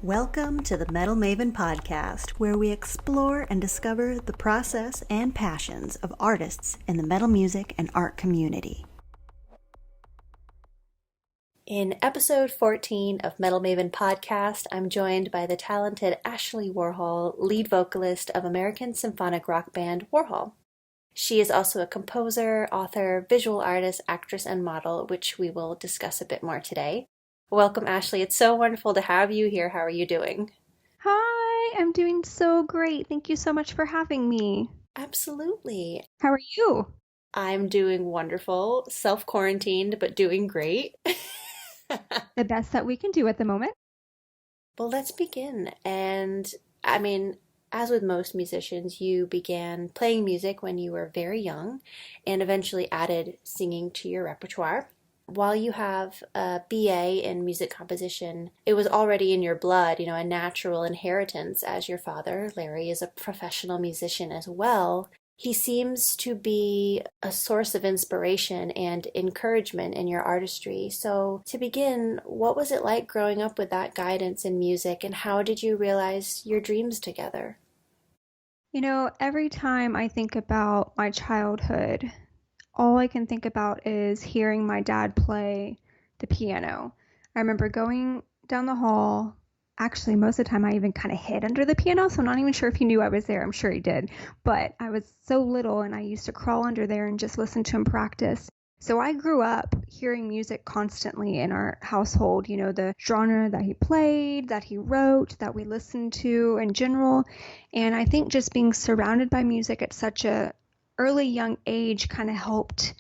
Welcome to the Metal Maven Podcast, where we explore and discover the process and passions of artists in the metal music and art community. In episode 14 of Metal Maven Podcast, I'm joined by the talented Ashley Worhol, lead vocalist of American symphonic rock band Worhol. She is also a composer, author, visual artist, actress, and model, which we will discuss a bit more today. Welcome, Ashley. It's so wonderful to have you here. How are you doing? Hi, I'm doing so great. Thank you so much for having me. Absolutely. How are you? I'm doing wonderful, self-quarantined, but doing great. The best that we can do at the moment. Well, let's begin. And as with most musicians, you began playing music when you were very young and eventually added singing to your repertoire. While you have a BA in music composition, it was already in your blood, a natural inheritance, as your father, Larry, is a professional musician as well. He seems to be a source of inspiration and encouragement in your artistry. So to begin, what was it like growing up with that guidance in music, and how did you realize your dreams together? Every time I think about my childhood, all I can think about is hearing my dad play the piano. I remember going down the hall. Actually, most of the time I even kind of hid under the piano, so I'm not even sure if he knew I was there. I'm sure he did. But I was so little and I used to crawl under there and just listen to him practice. So I grew up hearing music constantly in our household, the genre that he played, that he wrote, that we listened to in general. And I think just being surrounded by music at such a early young age kind of helped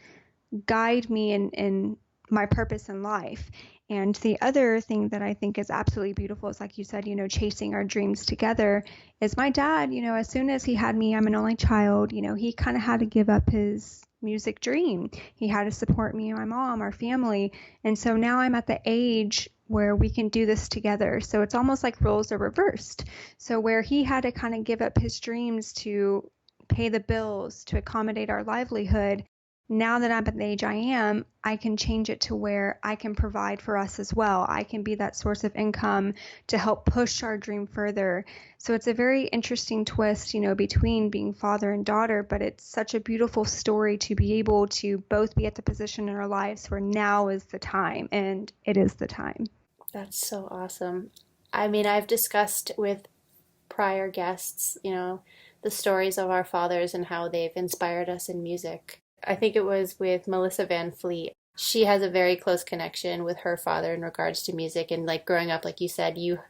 guide me in my purpose in life. And the other thing that I think is absolutely beautiful is, like you said, chasing our dreams together, is my dad, as soon as he had me, I'm an only child, he kind of had to give up his music dream. He had to support me and my mom, our family. And so now I'm at the age where we can do this together. So it's almost like roles are reversed. So where he had to kind of give up his dreams to pay the bills, to accommodate our livelihood, now that I'm at the age I am, I can change it to where I can provide for us as well. I can be that source of income to help push our dream further. So it's a very interesting twist, between being father and daughter, but it's such a beautiful story to be able to both be at the position in our lives where now is the time, and it is the time. That's so awesome. I've discussed with prior guests, the stories of our fathers and how they've inspired us in music. I think it was with Melissa Van Fleet. She has a very close connection with her father in regards to music, and like growing up, like you said, you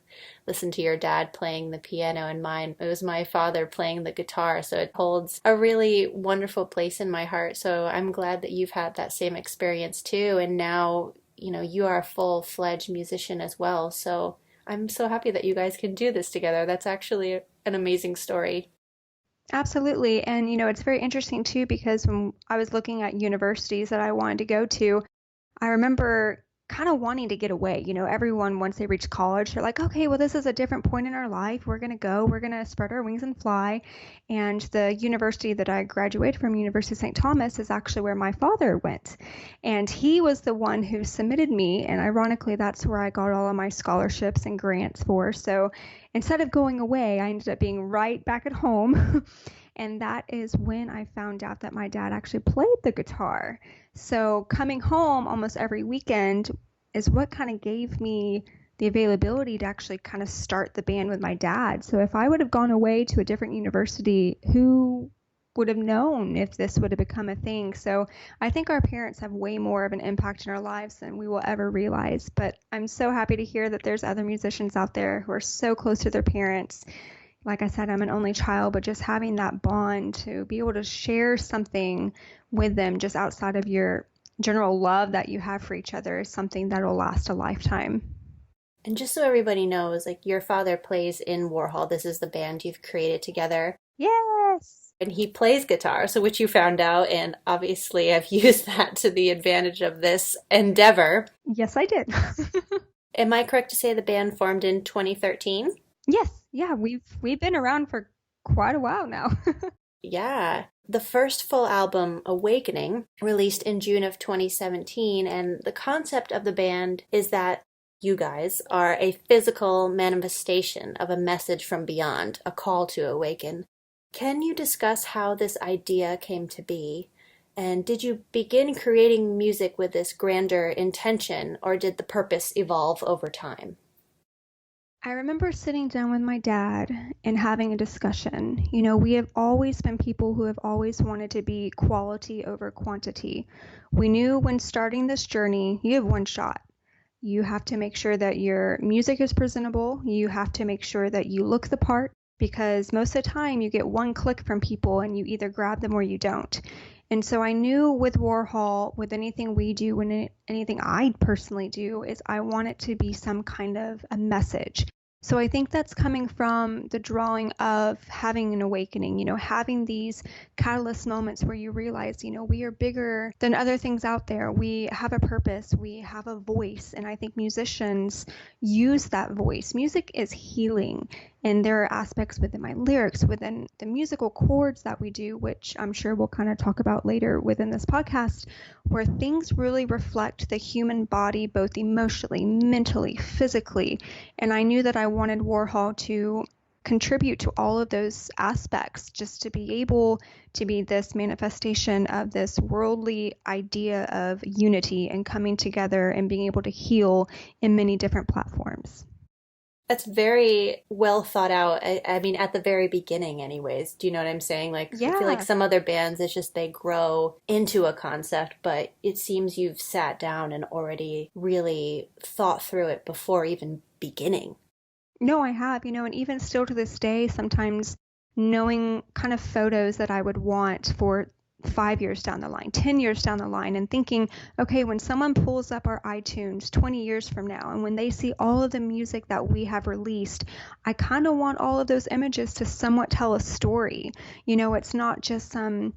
listened to your dad playing the piano, and it was my father playing the guitar, so it holds a really wonderful place in my heart. So I'm glad that you've had that same experience too, and now you are a full-fledged musician as well. So I'm so happy that you guys can do this together. That's actually an amazing story. Absolutely. And, it's very interesting too, because when I was looking at universities that I wanted to go to, I remember kind of wanting to get away. Everyone, once they reach college, they're like, okay, well, this is a different point in our life. We're going to spread our wings and fly. And the university that I graduated from, University of St. Thomas, is actually where my father went. And he was the one who submitted me. And ironically, that's where I got all of my scholarships and grants for. So instead of going away, I ended up being right back at home. And that is when I found out that my dad actually played the guitar. So coming home almost every weekend is what kind of gave me the availability to actually kind of start the band with my dad. So if I would have gone away to a different university, who would have known if this would have become a thing? So I think our parents have way more of an impact in our lives than we will ever realize. But I'm so happy to hear that there's other musicians out there who are so close to their parents. Like I said, I'm an only child, but just having that bond to be able to share something with them just outside of your general love that you have for each other is something that will last a lifetime. And just so everybody knows, like, your father plays in Worhol. This is the band you've created together. Yes. And he plays guitar, so which you found out, and obviously I've used that to the advantage of this endeavor. Yes, I did. Am I correct to say the band formed in 2013? Yes. Yeah, we've been around for quite a while now. Yeah. The first full album, Awakening, released in June of 2017, and the concept of the band is that you guys, are a physical manifestation of a message from beyond, a call to awaken. Can you discuss how this idea came to be? And did you begin creating music with this grander intention, or did the purpose evolve over time? I remember sitting down with my dad and having a discussion. You know, we have always been people who have always wanted to be quality over quantity. We knew when starting this journey, you have one shot. You have to make sure that your music is presentable. You have to make sure that you look the part because most of the time you get one click from people and you either grab them or you don't. And so I knew with Warhol, with anything we do, anything I personally do, is I want it to be some kind of a message. So I think that's coming from the drawing of having an awakening, you know, having these catalyst moments where you realize, you know, we are bigger than other things out there. We have a purpose, we have a voice, and I think musicians use that voice. Music is healing, and there are aspects within my lyrics, within the musical chords that we do, which I'm sure we'll kind of talk about later within this podcast, where things really reflect the human body, both emotionally, mentally, physically. And I knew that I wanted Warhol to contribute to all of those aspects, just to be able to be this manifestation of this worldly idea of unity and coming together and being able to heal in many different platforms. That's very well thought out. I mean, at the very beginning, anyways. Do you know what I'm saying? Like, I feel like Yeah. some other bands, it's just they grow into a concept, but it seems you've sat down and already really thought through it before even beginning. No, I have, you know, and even still to this day, sometimes knowing kind of photos that I would want for 5 years down the line, 10 years down the line, and thinking, okay, when someone pulls up our iTunes 20 years from now, and when they see all of the music that we have released, I kind of want all of those images to somewhat tell a story. You know, it's not just some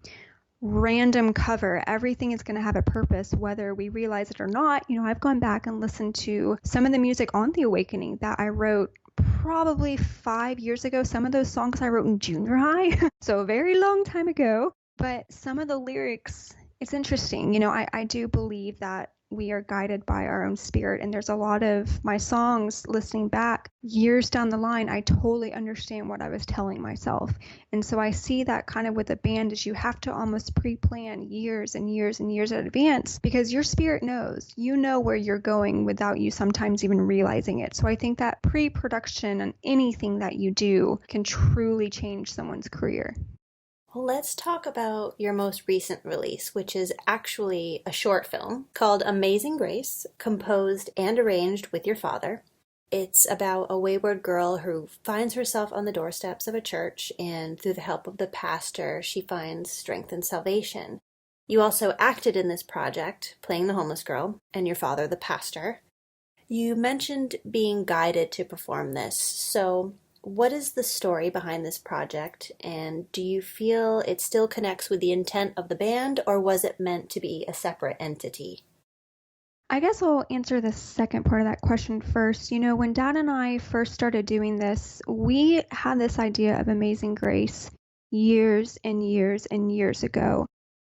random cover. Everything is going to have a purpose, whether we realize it or not. You know, I've gone back and listened to some of the music on The Awakening that I wrote probably 5 years ago. Some of those songs I wrote in junior high, so a very long time ago. But some of the lyrics, it's interesting. You know, I do believe that we are guided by our own spirit. And there's a lot of my songs listening back years down the line, I totally understand what I was telling myself. And so I see that kind of with a band is you have to almost pre-plan years and years and years in advance because your spirit knows, you know where you're going without you sometimes even realizing it. So I think that pre-production and anything that you do can truly change someone's career. Well, let's talk about your most recent release, which is actually a short film called Amazing Grace, composed and arranged with your father. It's about a wayward girl who finds herself on the doorsteps of a church, and through the help of the pastor, she finds strength and salvation. You also acted in this project, playing the homeless girl, and your father, the pastor. You mentioned being guided to perform this, so what is the story behind this project, and do you feel it still connects with the intent of the band, or was it meant to be a separate entity? I guess I'll answer the second part of that question first. You know, when Dad and I first started doing this, we had this idea of Amazing Grace years and years and years ago.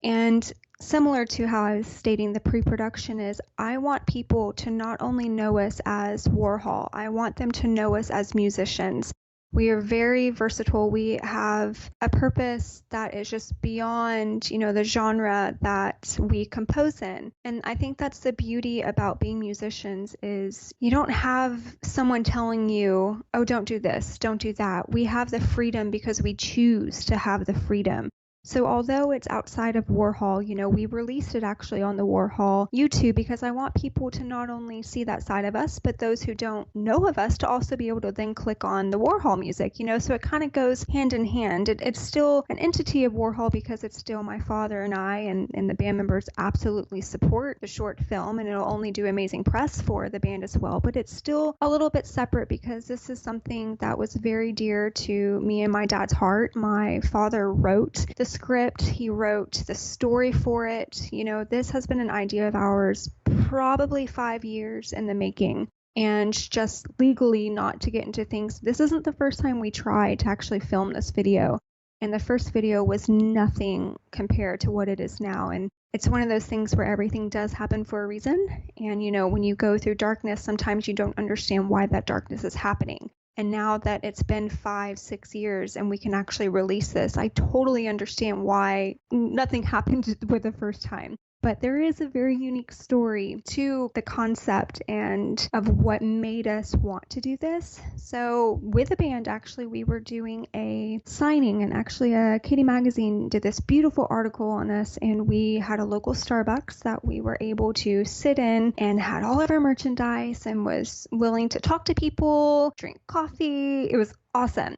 And similar to how I was stating the pre-production is, I want people to not only know us as Warhol, I want them to know us as musicians. We are very versatile. We have a purpose that is just beyond, you know, the genre that we compose in. And I think that's the beauty about being musicians is you don't have someone telling you, oh, don't do this, don't do that. We have the freedom because we choose to have the freedom. So although it's outside of Warhol, you know, we released it actually on the Warhol YouTube because I want people to not only see that side of us, but those who don't know of us to also be able to then click on the Warhol music, you know, so it kind of goes hand in hand. It's still an entity of Warhol because it's still my father and I and the band members absolutely support the short film, and it'll only do amazing press for the band as well, but it's still a little bit separate because this is something that was very dear to me and my dad's heart. My father wrote the script, he wrote the story for it. You know, this has been an idea of ours probably 5 years in the making. And just legally, not to get into things, this isn't the first time we tried to actually film this video. And the first video was nothing compared to what it is now. And it's one of those things where everything does happen for a reason. And, when you go through darkness, sometimes you don't understand why that darkness is happening. And now that it's been 5-6 years and we can actually release this, I totally understand why nothing happened with the first time. But there is a very unique story to the concept and of what made us want to do this. So with the band, actually, we were doing a signing, and actually Katie Magazine did this beautiful article on us, and we had a local Starbucks that we were able to sit in and had all of our merchandise and was willing to talk to people, drink coffee. It was awesome.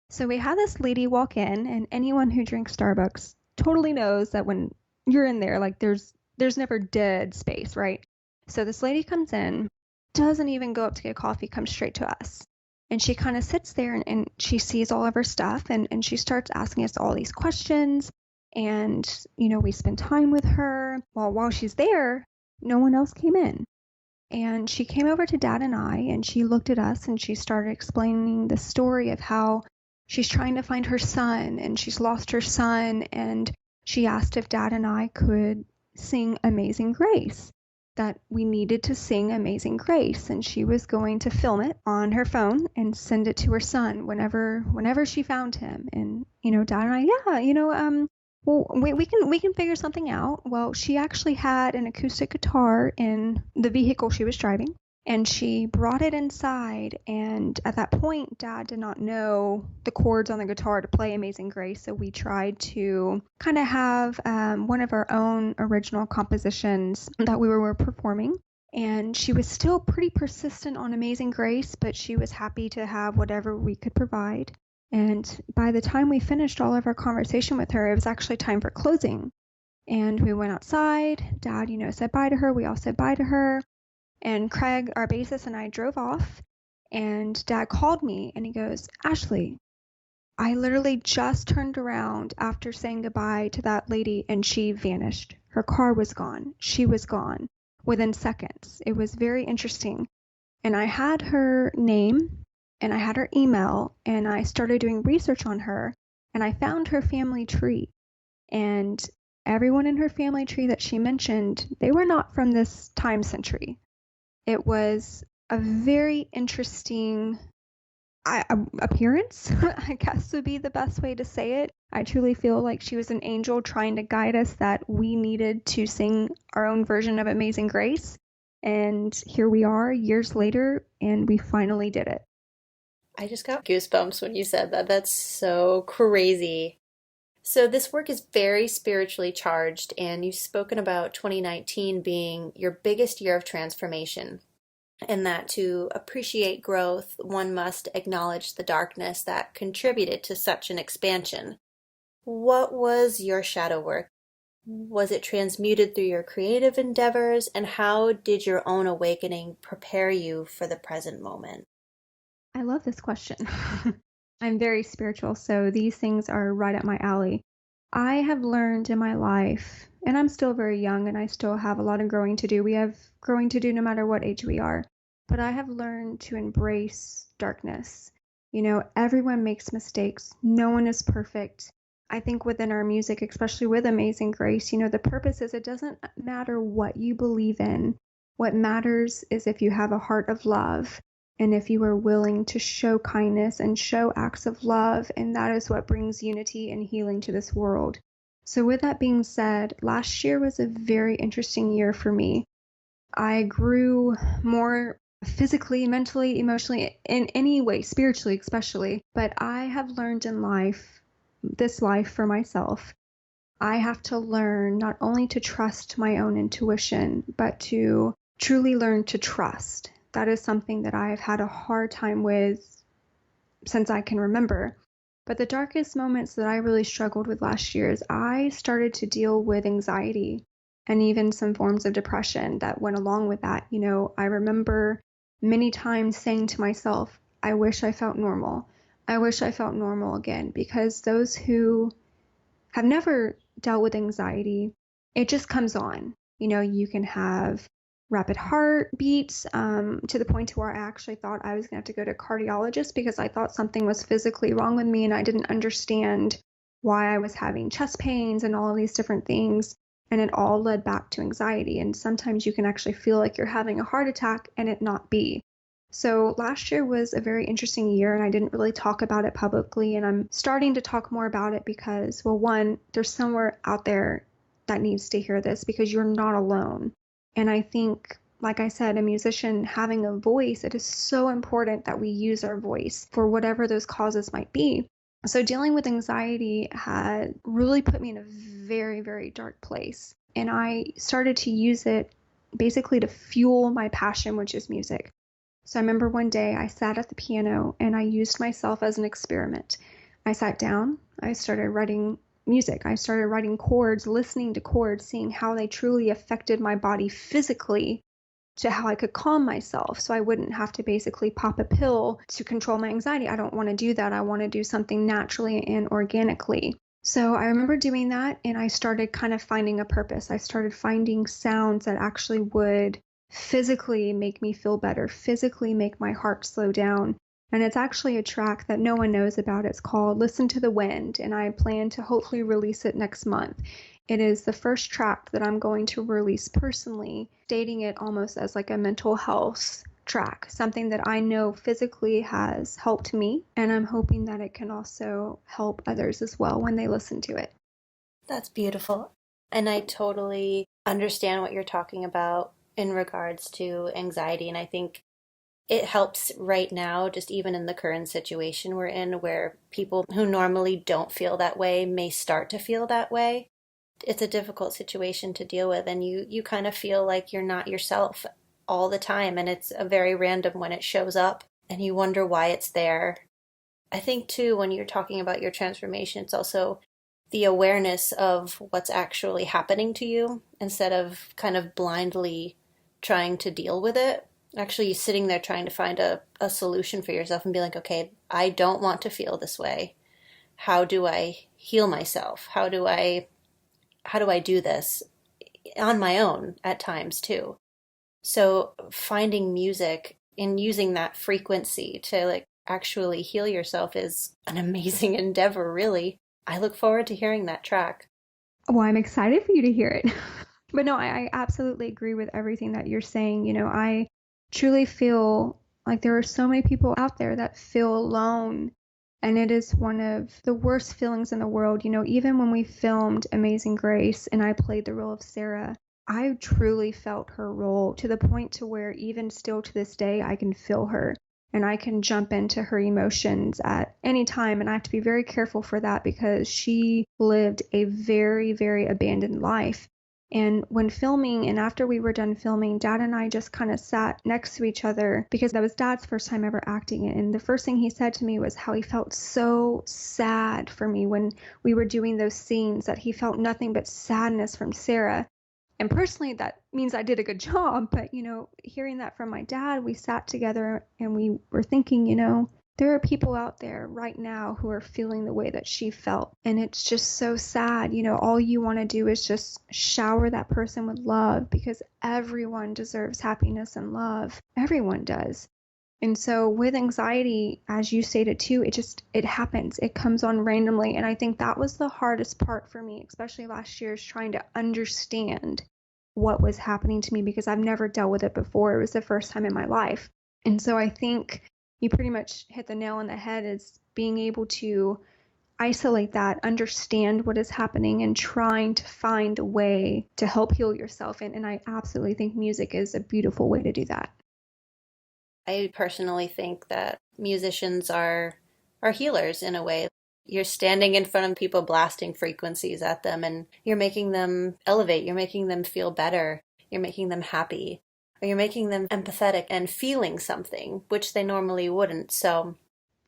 So we had this lady walk in, and anyone who drinks Starbucks totally knows that when you're in there, like there's never dead space, right? So this lady comes in, doesn't even go up to get coffee, comes straight to us. And she kind of sits there and she sees all of her stuff and she starts asking us all these questions. And, we spend time with her. While she's there, no one else came in. And she came over to Dad and I, and she looked at us and she started explaining the story of how she's trying to find her son and she's lost her son. And she asked if Dad and I could sing Amazing Grace, that we needed to sing Amazing Grace, and she was going to film it on her phone and send it to her son whenever she found him. And Dad and I, well, we can figure something out. Well, she actually had an acoustic guitar in the vehicle she was driving, and she brought it inside. And at that point, Dad did not know the chords on the guitar to play Amazing Grace. So we tried to kind of have one of our own original compositions that we were performing. And she was still pretty persistent on Amazing Grace, but she was happy to have whatever we could provide. And by the time we finished all of our conversation with her, it was actually time for closing. And we went outside. Dad, said bye to her. We all said bye to her. And Craig, our bassist, and I drove off, and Dad called me and he goes, "Ashley, I literally just turned around after saying goodbye to that lady and she vanished. Her car was gone. She was gone within seconds." It was very interesting. And I had her name and I had her email, and I started doing research on her, and I found her family tree. And everyone in her family tree that she mentioned, they were not from this time century. It was a very interesting appearance, I guess would be the best way to say it. I truly feel like she was an angel trying to guide us, that we needed to sing our own version of Amazing Grace. And here we are years later, and we finally did it. I just got goosebumps when you said that. That's so crazy. So this work is very spiritually charged, and you've spoken about 2019 being your biggest year of transformation, and that to appreciate growth, one must acknowledge the darkness that contributed to such an expansion. What was your shadow work? Was it transmuted through your creative endeavors, and how did your own awakening prepare you for the present moment? I love this question. I'm very spiritual, so these things are right up my alley. I have learned in my life, and I'm still very young and I still have a lot of growing to do. We have growing to do no matter what age we are. But I have learned to embrace darkness. Everyone makes mistakes. No one is perfect. I think within our music, especially with Amazing Grace, the purpose is, it doesn't matter what you believe in. What matters is if you have a heart of love, and if you are willing to show kindness and show acts of love, and that is what brings unity and healing to this world. So with that being said, last year was a very interesting year for me. I grew more physically, mentally, emotionally, in any way, spiritually especially. But I have learned in this life for myself, I have to learn not only to trust my own intuition, but to truly learn to trust. That is something that I've had a hard time with since I can remember. But the darkest moments that I really struggled with last year is I started to deal with anxiety and even some forms of depression that went along with that. I remember many times saying to myself, I wish I felt normal. I wish I felt normal again, because those who have never dealt with anxiety, it just comes on. You can have rapid heartbeats to the point to where I actually thought I was going to have to go to a cardiologist because I thought something was physically wrong with me and I didn't understand why I was having chest pains and all of these different things. And it all led back to anxiety. And sometimes you can actually feel like you're having a heart attack and it not be. So last year was a very interesting year, and I didn't really talk about it publicly. And I'm starting to talk more about it because, well, one, there's somewhere out there that needs to hear this because you're not alone. And I think, like I said, a musician having a voice, it is so important that we use our voice for whatever those causes might be. So dealing with anxiety had really put me in a very, very dark place. And I started to use it basically to fuel my passion, which is music. So I remember one day I sat at the piano and I used myself as an experiment. I sat down, I started writing music. I started writing chords, listening to chords, seeing how they truly affected my body physically to how I could calm myself so I wouldn't have to basically pop a pill to control my anxiety. I don't want to do that. I want to do something naturally and organically. So I remember doing that, and I started kind of finding a purpose. I started finding sounds that actually would physically make me feel better, physically make my heart slow down. And it's actually a track that no one knows about. It's called Listen to the Wind, and I plan to hopefully release it next month. It is the first track that I'm going to release personally, stating it almost as like a mental health track, something that I know physically has helped me, and I'm hoping that it can also help others as well when they listen to it. That's beautiful. And I totally understand what you're talking about in regards to anxiety. And I think it helps right now, just even in the current situation we're in, where people who normally don't feel that way may start to feel that way. It's a difficult situation to deal with, and you kind of feel like you're not yourself all the time, and it's a very random when it shows up, and you wonder why it's there. I think too, when you're talking about your transformation, it's also the awareness of what's actually happening to you instead of kind of blindly trying to deal with it. Actually, sitting there trying to find a solution for yourself and be like, okay, I don't want to feel this way. How do I heal myself? How do I do this on my own at times too? So finding music and using that frequency to like actually heal yourself is an amazing endeavor, really. I look forward to hearing that track. Well, I'm excited for you to hear it. But no, I absolutely agree with everything that you're saying. I truly feel like there are so many people out there that feel alone. And it is one of the worst feelings in the world. Even when we filmed Amazing Grace and I played the role of Sarah, I truly felt her role to the point to where even still to this day, I can feel her and I can jump into her emotions at any time. And I have to be very careful for that because she lived a very, very abandoned life. And when filming, and after we were done filming, Dad and I just kind of sat next to each other because that was Dad's first time ever acting it. And the first thing he said to me was how he felt so sad for me when we were doing those scenes, that he felt nothing but sadness from Sarah. And personally, that means I did a good job. But, hearing that from my dad, we sat together and we were thinking, there are people out there right now who are feeling the way that she felt. And it's just so sad. All you want to do is just shower that person with love because everyone deserves happiness and love. Everyone does. And so with anxiety, as you stated too, it happens. It comes on randomly. And I think that was the hardest part for me, especially last year, is trying to understand what was happening to me because I've never dealt with it before. It was the first time in my life. And so I think you pretty much hit the nail on the head, is being able to isolate that, understand what is happening, and trying to find a way to help heal yourself. And I absolutely think music is a beautiful way to do that. I personally think that musicians are healers in a way. You're standing in front of people blasting frequencies at them and you're making them elevate, you're making them feel better, you're making them happy, or you're making them empathetic and feeling something, which they normally wouldn't. So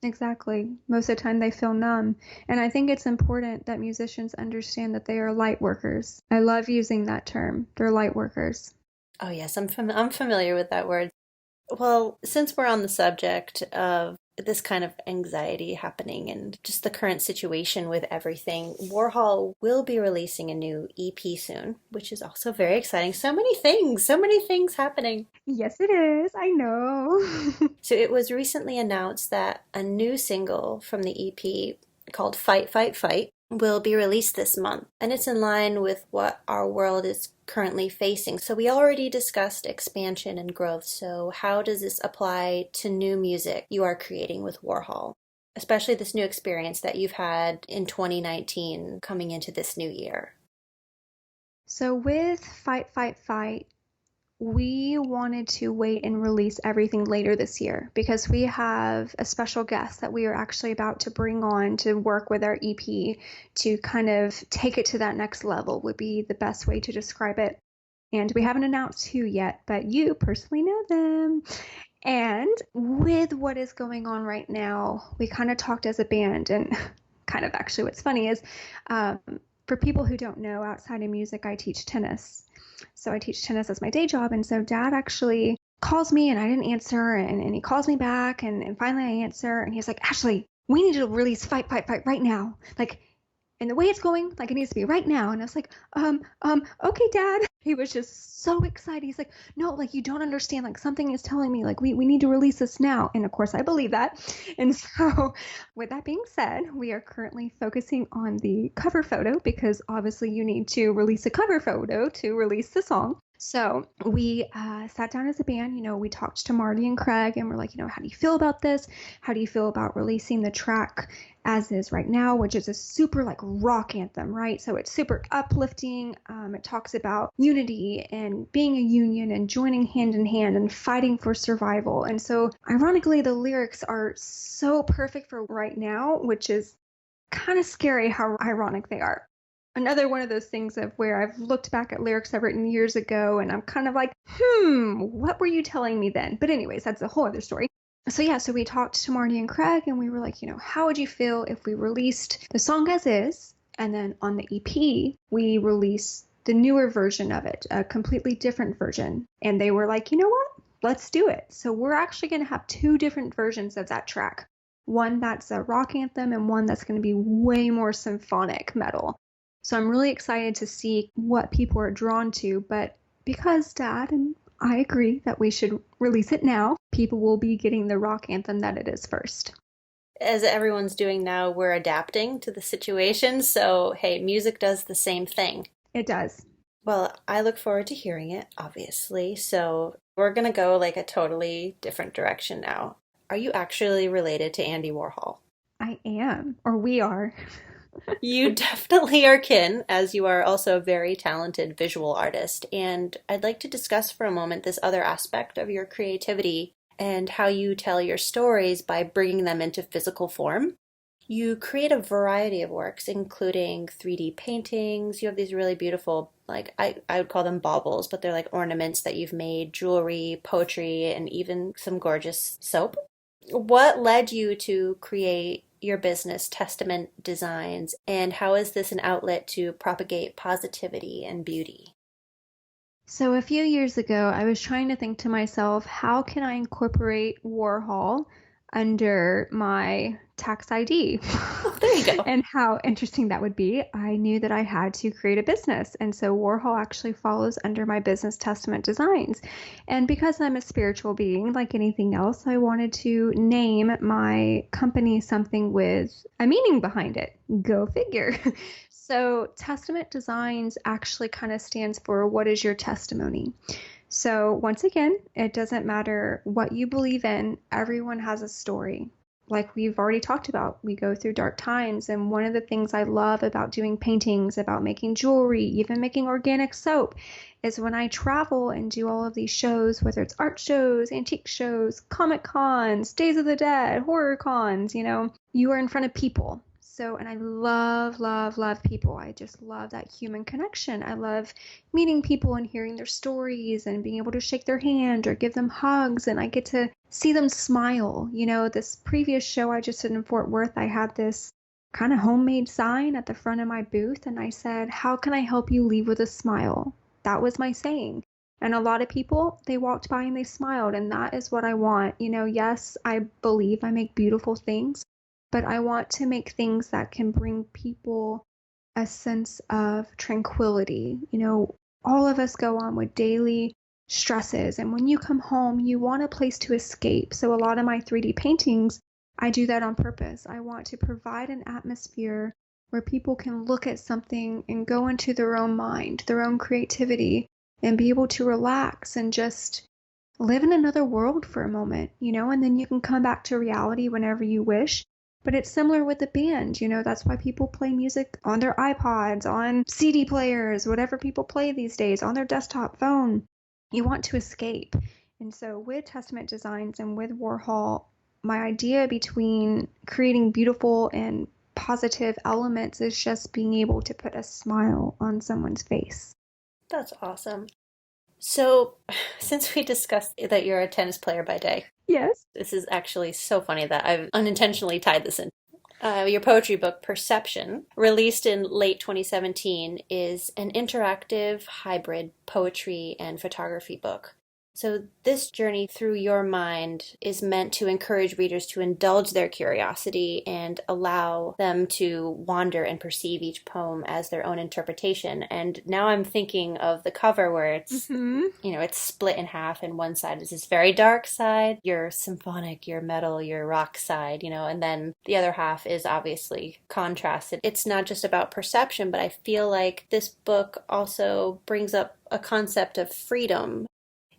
Exactly. Most of the time they feel numb. And I think it's important that musicians understand that they are light workers. I love using that term. They're light workers. oh yes, I'm familiar with that word. Well, since we're on the subject of this kind of anxiety happening and just the current situation with everything, Worhol will be releasing a new EP soon, which is also very exciting. So many things happening. Yes, it is. I know. So it was recently announced that a new single from the EP called Fight, Fight, Fight will be released this month, and it's in line with what our world is currently facing. So, we already discussed expansion and growth. So, how does this apply to new music you are creating with Worhol? Especially this new experience that you've had in 2019 coming into this new year. So with Fight, Fight, Fight, we wanted to wait and release everything later this year because we have a special guest that we are actually about to bring on to work with our EP to kind of take it to that next level, would be the best way to describe it. And we haven't announced who yet, but you personally know them. And with what is going on right now, we kind of talked as a band, and kind of actually what's funny is um, for people who don't know, outside of music, I teach tennis. So I teach tennis as my day job. And so dad actually calls me and I didn't answer. And he calls me back. And finally I answer. And he's like, Ashley, we need to release Fight, Fight, Fight right now. Like, and the way it's going, like it needs to be right now. And I was like, okay, dad. He was just so excited. He's like, no, like you don't understand. Like something is telling me like we need to release this now. And of course I believe that. And so with that being said, we are currently focusing on the cover photo because obviously you need to release a cover photo to release the song. So we sat down as a band, we talked to Marty and Craig and we're like, how do you feel about this? How do you feel about releasing the track as is right now, which is a super like rock anthem, right? So it's super uplifting. It talks about unity and being a union and joining hand in hand and fighting for survival. And so ironically, the lyrics are so perfect for right now, which is kind of scary how ironic they are. Another one of those things of where I've looked back at lyrics I've written years ago and I'm kind of like, what were you telling me then? But anyways, that's a whole other story. So we talked to Marty and Craig and we were like, how would you feel if we released the song as is and then on the EP we release the newer version of it, a completely different version? And they were like, you know what? Let's do it. So we're actually going to have two different versions of that track. One that's a rock anthem and one that's going to be way more symphonic metal. So I'm really excited to see what people are drawn to, but because Dad and I agree that we should release it now, people will be getting the rock anthem that it is first. As everyone's doing now, we're adapting to the situation. So, hey, music does the same thing. It does. Well, I look forward to hearing it, obviously. So, we're going to go like a totally different direction now. Are you actually related to Andy Warhol? I am, or we are. You definitely are kin, as you are also a very talented visual artist. And I'd like to discuss for a moment this other aspect of your creativity and how you tell your stories by bringing them into physical form. You create a variety of works, including 3D paintings. You have these really beautiful, like, I would call them baubles, but they're like ornaments that you've made, jewelry, poetry, and even some gorgeous soap. What led you to create your business, Testament Designs, and how is this an outlet to propagate positivity and beauty? So a few years ago, I was trying to think to myself, how can I incorporate Warhol under my tax ID? Oh, there you go. And how interesting that would be. I knew that I had to create a business. And so Warhol actually follows under my business, Testament Designs. And because I'm a spiritual being, like anything else, I wanted to name my company something with a meaning behind it. Go figure. So Testament Designs actually kind of stands for what is your testimony? So once again, it doesn't matter what you believe in, everyone has a story. Like we've already talked about, we go through dark times. And one of the things I love about doing paintings, about making jewelry, even making organic soap, is when I travel and do all of these shows, whether it's art shows, antique shows, comic cons, Days of the Dead, horror cons, you are in front of people. So, and I love, love, love people. I just love that human connection. I love meeting people and hearing their stories and being able to shake their hand or give them hugs. And I get to see them smile. This previous show I just did in Fort Worth, I had this kind of homemade sign at the front of my booth. And I said, how can I help you leave with a smile? That was my saying. And a lot of people, they walked by and they smiled. And that is what I want. Yes, I believe I make beautiful things, but I want to make things that can bring people a sense of tranquility. All of us go on with daily stresses, and when you come home, you want a place to escape. So a lot of my 3D paintings, I do that on purpose. I want to provide an atmosphere where people can look at something and go into their own mind, their own creativity, and be able to relax and just live in another world for a moment, and then you can come back to reality whenever you wish. But it's similar with the band, that's why people play music on their iPods, on CD players, whatever people play these days, on their desktop phone. You want to escape. And so with Testament Designs and with Warhol, my idea between creating beautiful and positive elements is just being able to put a smile on someone's face. That's awesome. So, since we discussed that you're a tennis player by day, yes, this is actually so funny that I've unintentionally tied this in. Your poetry book, Perception, released in late 2017, is an interactive hybrid poetry and photography book. So this journey through your mind is meant to encourage readers to indulge their curiosity and allow them to wander and perceive each poem as their own interpretation. And now I'm thinking of the cover where it's, it's split in half, and one side is this very dark side, your symphonic, your metal, your rock side, and then the other half is obviously contrasted. It's not just about perception, but I feel like this book also brings up a concept of freedom.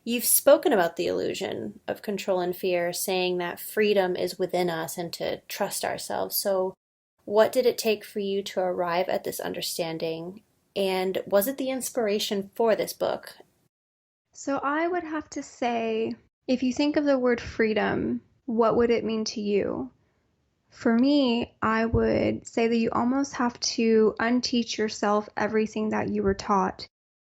You've spoken about the illusion of control and fear, saying that freedom is within us and to trust ourselves. So, what did it take for you to arrive at this understanding? And was it the inspiration for this book? So, I would have to say, if you think of the word freedom, what would it mean to you? For me, I would say that you almost have to unteach yourself everything that you were taught.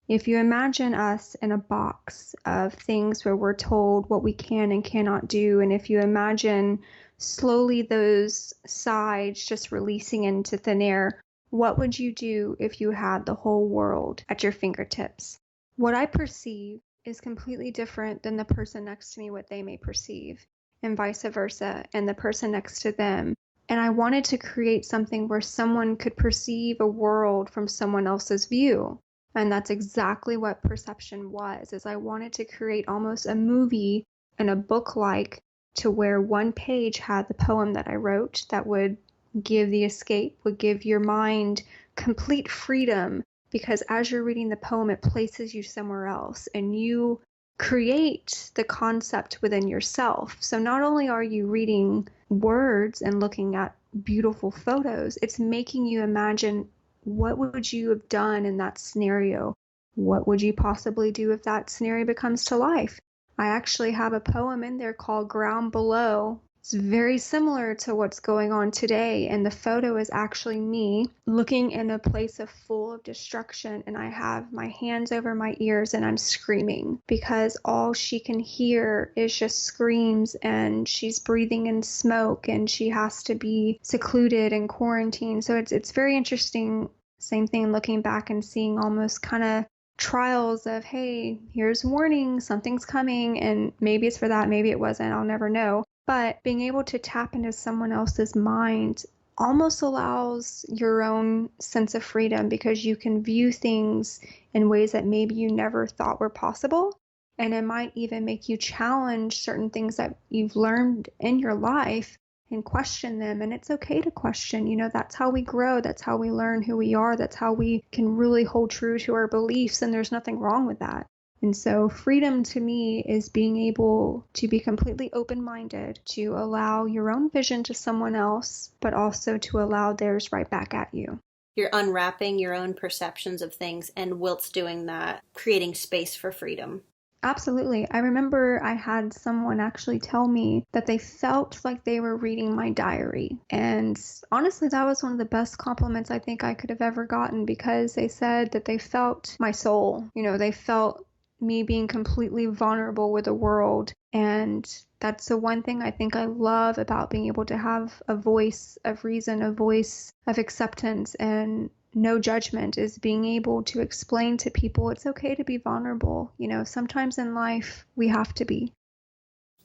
If you imagine us in a box of things where we're told what we can and cannot do, and if you imagine slowly those sides just releasing into thin air, what would you do if you had the whole world at your fingertips? What I perceive is completely different than the person next to me, what they may perceive, and vice versa, and the person next to them. And I wanted to create something where someone could perceive a world from someone else's view. And that's exactly what Perception was, is I wanted to create almost a movie and a book-like, to where one page had the poem that I wrote that would give the escape, would give your mind complete freedom, because as you're reading the poem, it places you somewhere else and you create the concept within yourself. So not only are you reading words and looking at beautiful photos, it's making you imagine, what would you have done in that scenario? What would you possibly do if that scenario becomes to life? I actually have a poem in there called Ground Below. It's very similar to what's going on today, and the photo is actually me looking in a place of full of destruction, and I have my hands over my ears and I'm screaming because all she can hear is just screams, and she's breathing in smoke, and she has to be secluded and quarantined. So it's very interesting. Same thing, looking back and seeing almost kind of trials of, hey, here's warning, something's coming, and maybe it's for that, maybe it wasn't, I'll never know. But being able to tap into someone else's mind almost allows your own sense of freedom, because you can view things in ways that maybe you never thought were possible. And it might even make you challenge certain things that you've learned in your life and question them. And it's okay to question. That's how we grow. That's how we learn who we are. That's how we can really hold true to our beliefs. And there's nothing wrong with that. And so freedom to me is being able to be completely open-minded, to allow your own vision to someone else, but also to allow theirs right back at you. You're unwrapping your own perceptions of things, and whilst doing that, creating space for freedom. Absolutely. I remember I had someone actually tell me that they felt like they were reading my diary. And honestly, that was one of the best compliments I think I could have ever gotten, because they said that they felt my soul. They felt me being completely vulnerable with the world. And that's the one thing I think I love about being able to have a voice of reason, a voice of acceptance and no judgment, is being able to explain to people it's okay to be vulnerable. Sometimes in life we have to be.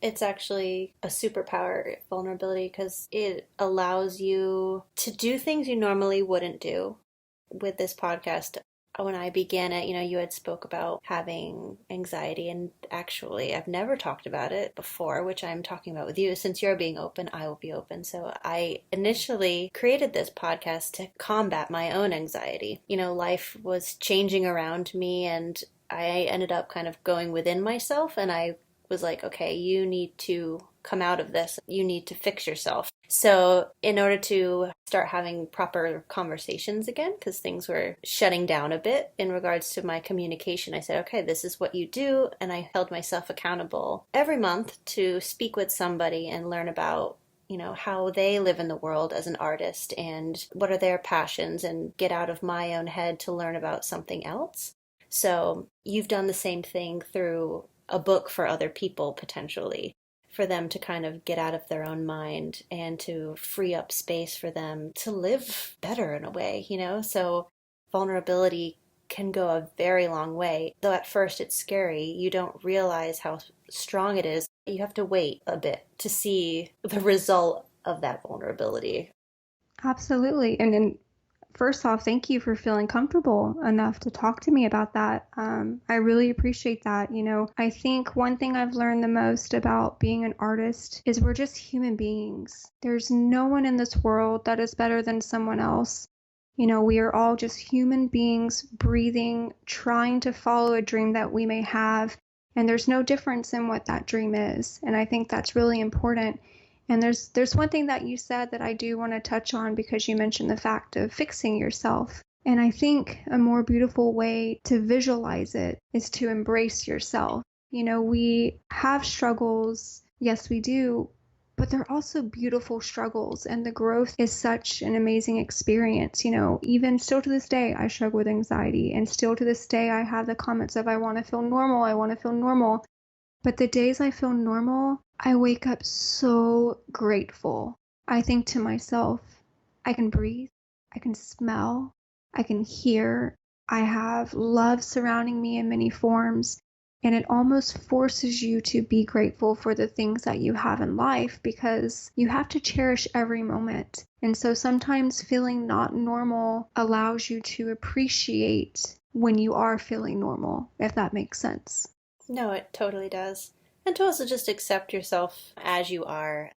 It's actually a superpower, vulnerability, because it allows you to do things you normally wouldn't do. With this podcast, when I began it, you had spoke about having anxiety, and actually I've never talked about it before, which I'm talking about with you. Since you're being open, I will be open. So I initially created this podcast to combat my own anxiety. Life was changing around me, and I ended up kind of going within myself, and I was like, okay, you need to come out of this. You need to fix yourself. So, in order to start having proper conversations again, because things were shutting down a bit in regards to my communication, I said, okay, this is what you do. And I held myself accountable every month to speak with somebody and learn about how they live in the world as an artist and what are their passions, and get out of my own head to learn about something else. So you've done the same thing through a book for other people, potentially, for them to kind of get out of their own mind and to free up space for them to live better in a way. So vulnerability can go a very long way. Though at first it's scary, you don't realize how strong it is. You have to wait a bit to see the result of that vulnerability. Absolutely. And first off, thank you for feeling comfortable enough to talk to me about that. I really appreciate that. I think one thing I've learned the most about being an artist is we're just human beings. There's no one in this world that is better than someone else. We are all just human beings breathing, trying to follow a dream that we may have. And there's no difference in what that dream is. And I think that's really important. And there's one thing that you said that I do want to touch on, because you mentioned the fact of fixing yourself. And I think a more beautiful way to visualize it is to embrace yourself. We have struggles, yes we do, but they're also beautiful struggles, and the growth is such an amazing experience. Even still to this day, I struggle with anxiety, and still to this day, I have the comments of, I want to feel normal, I want to feel normal. But the days I feel normal, I wake up so grateful. I think to myself, I can breathe, I can smell, I can hear, I have love surrounding me in many forms. And it almost forces you to be grateful for the things that you have in life, because you have to cherish every moment. And so sometimes feeling not normal allows you to appreciate when you are feeling normal, if that makes sense. No, it totally does. And to also just accept yourself as you are.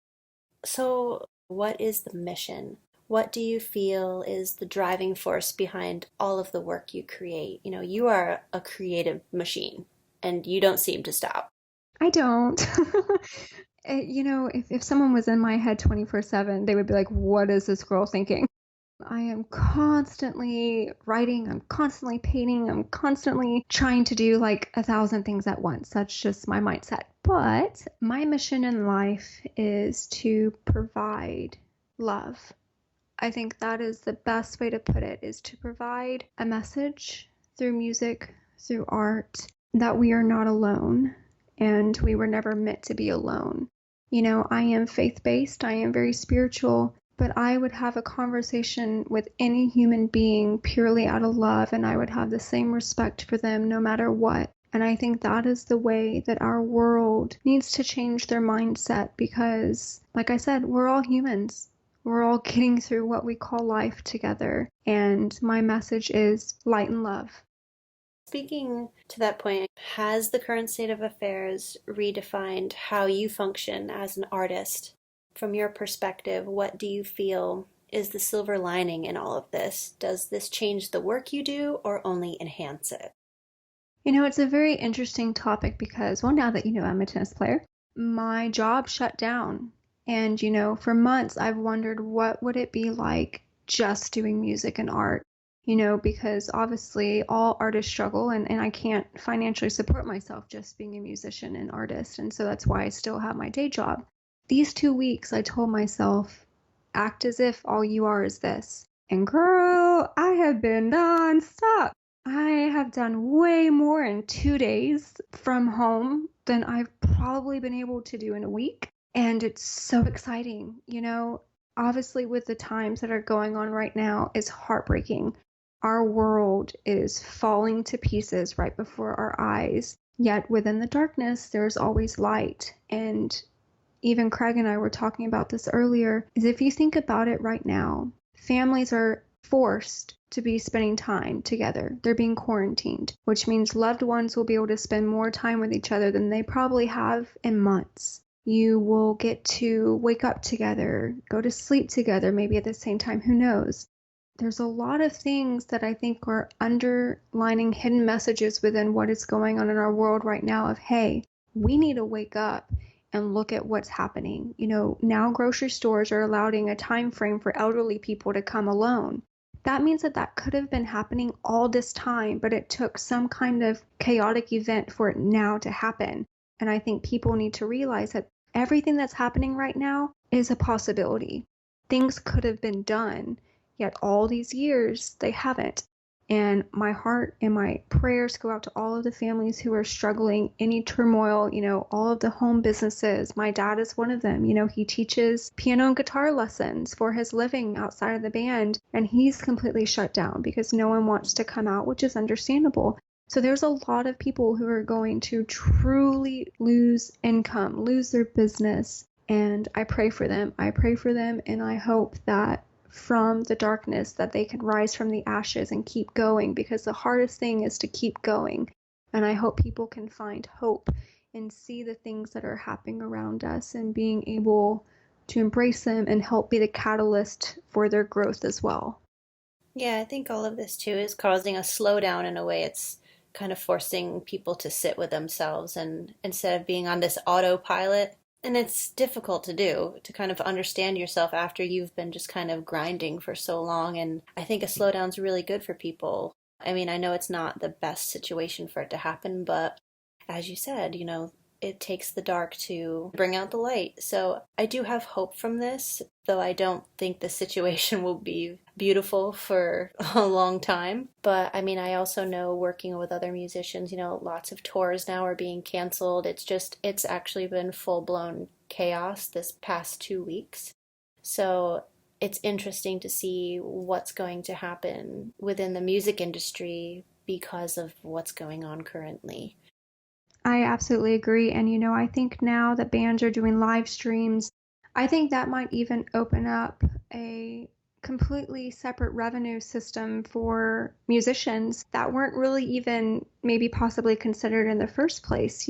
So, what is the mission? What do you feel is the driving force behind all of the work you create? You are a creative machine, and you don't seem to stop. I don't. If someone was in my head 24/7, they would be like, what is this girl thinking? I am constantly writing, I'm constantly painting, I'm constantly trying to do like 1,000 things at once. That's just my mindset. But my mission in life is to provide love. I think that is the best way to put it, is to provide a message through music, through art, that we are not alone, and we were never meant to be alone. I am faith-based, I am very spiritual, but I would have a conversation with any human being purely out of love, and I would have the same respect for them no matter what. And I think that is the way that our world needs to change their mindset, because, like I said, we're all humans. We're all getting through what we call life together. And my message is light and love. Speaking to that point, has the current state of affairs redefined how you function as an artist? From your perspective, what do you feel is the silver lining in all of this? Does this change the work you do or only enhance it? It's a very interesting topic, because, well, now that I'm a tennis player, my job shut down. And, for months I've wondered what would it be like just doing music and art, because obviously all artists struggle, and I can't financially support myself just being a musician and artist. And so that's why I still have my day job. These 2 weeks I told myself, act as if all you are is this. And girl, I have been nonstop. I have done way more in 2 days from home than I've probably been able to do in a week. And it's so exciting. Obviously with the times that are going on right now, it's heartbreaking. Our world is falling to pieces right before our eyes. Yet within the darkness, there's always light. And even Craig and I were talking about this earlier, is if you think about it right now, families are forced to be spending time together. They're being quarantined, which means loved ones will be able to spend more time with each other than they probably have in months. You will get to wake up together, go to sleep together, maybe at the same time, who knows? There's a lot of things that I think are underlining hidden messages within what is going on in our world right now of, hey, we need to wake up and look at what's happening. Now grocery stores are allowing a time frame for elderly people to come alone. That means that could have been happening all this time, but it took some kind of chaotic event for it now to happen. And I think people need to realize that everything that's happening right now is a possibility. Things could have been done, yet all these years they haven't. And my heart and my prayers go out to all of the families who are struggling, any turmoil, all of the home businesses. My dad is one of them. He teaches piano and guitar lessons for his living outside of the band, and he's completely shut down because no one wants to come out, which is understandable. So there's a lot of people who are going to truly lose income, lose their business. And I pray for them. I pray for them, and I hope that from the darkness that they can rise from the ashes and keep going, because the hardest thing is to keep going. And I hope people can find hope and see the things that are happening around us and being able to embrace them and help be the catalyst for their growth as well. Yeah, I think all of this too is causing a slowdown in a way. It's kind of forcing people to sit with themselves and instead of being on this autopilot. And it's difficult to do, to kind of understand yourself after you've been just kind of grinding for so long. And I think a slowdown's really good for people. I mean, I know it's not the best situation for it to happen, but as you said, it takes the dark to bring out the light. So I do have hope from this, though I don't think the situation will be beautiful for a long time. But I mean, I also know working with other musicians, lots of tours now are being canceled. It's actually been full blown chaos this past 2 weeks. So it's interesting to see what's going to happen within the music industry because of what's going on currently. I absolutely agree. And, I think now that bands are doing live streams, I think that might even open up a completely separate revenue system for musicians that weren't really even maybe possibly considered in the first place.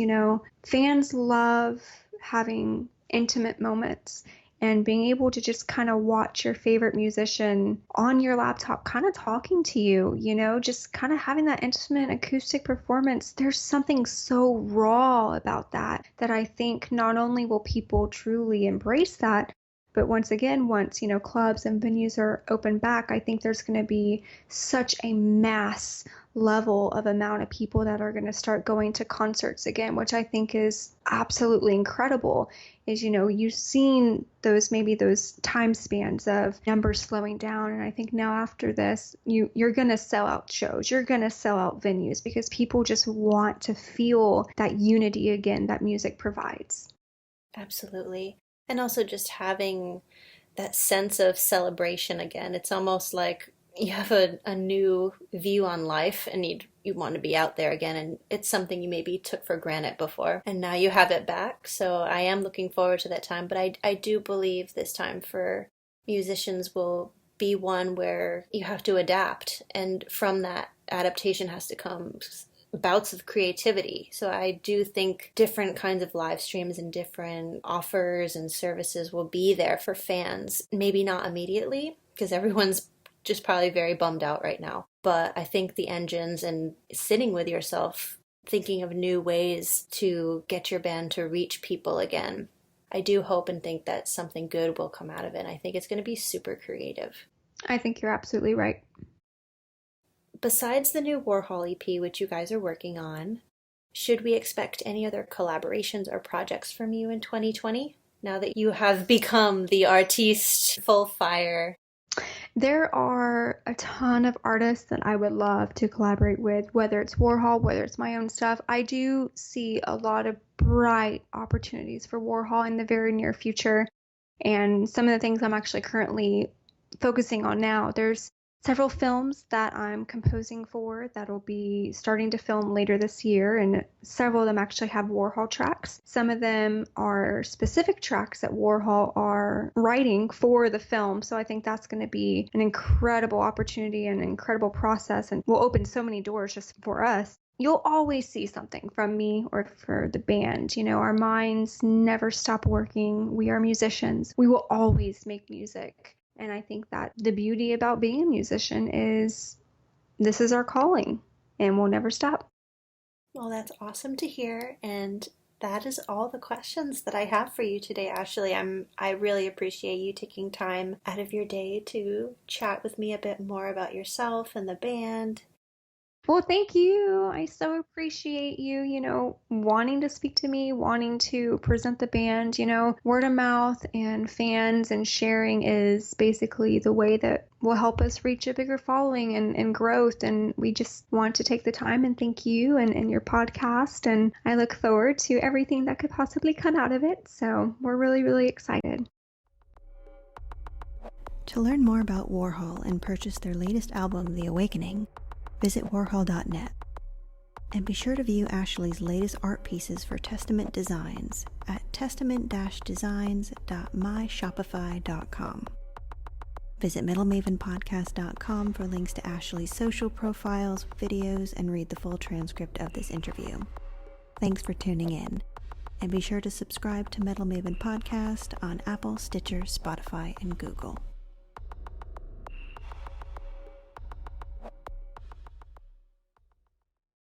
Fans love having intimate moments and being able to just kind of watch your favorite musician on your laptop kind of talking to you, just kind of having that intimate acoustic performance. There's something so raw about that I think not only will people truly embrace that, but once again, once, clubs and venues are open back, I think there's going to be such a mass level of amount of people that are going to start going to concerts again, which I think is absolutely incredible. Is, you've seen those time spans of numbers slowing down. And I think now after this, you're going to sell out shows, you're going to sell out venues because people just want to feel that unity again that music provides. Absolutely. And also just having that sense of celebration again. It's almost like you have a new view on life and you want to be out there again. And it's something you maybe took for granted before. And now you have it back. So I am looking forward to that time. But I do believe this time for musicians will be one where you have to adapt. And from that adaptation has to come bouts of creativity. So I do think different kinds of live streams and different offers and services will be there for fans. Maybe not immediately, because everyone's just probably very bummed out right now. But I think the engines and sitting with yourself, thinking of new ways to get your band to reach people again. I do hope and think that something good will come out of it. I think it's going to be super creative. I think you're absolutely right. Besides the new Worhol EP, which you guys are working on, should we expect any other collaborations or projects from you in 2020? Now that you have become the artiste full fire. There are a ton of artists that I would love to collaborate with, whether it's Worhol, whether it's my own stuff. I do see a lot of bright opportunities for Worhol in the very near future. And some of the things I'm actually currently focusing on now, there's several films that I'm composing for that'll be starting to film later this year, and several of them actually have Warhol tracks. Some of them are specific tracks that Warhol are writing for the film, so I think that's going to be an incredible opportunity and an incredible process, and will open so many doors just for us. You'll always see something from me or for the band. You know, our minds never stop working. We are musicians. We will always make music. And I think that the beauty about being a musician is this is our calling and we'll never stop. Well, that's awesome to hear. And that is all the questions that I have for you today, Ashley. I really appreciate you taking time out of your day to chat with me a bit more about yourself and the band. Well, thank you. I so appreciate you, wanting to speak to me, wanting to present the band. Word of mouth and fans and sharing is basically the way that will help us reach a bigger following and growth. And we just want to take the time and thank you and your podcast. And I look forward to everything that could possibly come out of it. So we're really, really excited. To learn more about Worhol and purchase their latest album, The Awakening, visit worhol.net. And be sure to view Ashley's latest art pieces for Testament Designs at testament-designs.myshopify.com. Visit metalmavenpodcast.com for links to Ashley's social profiles, videos, and read the full transcript of this interview. Thanks for tuning in. And be sure to subscribe to Metal Maven Podcast on Apple, Stitcher, Spotify, and Google.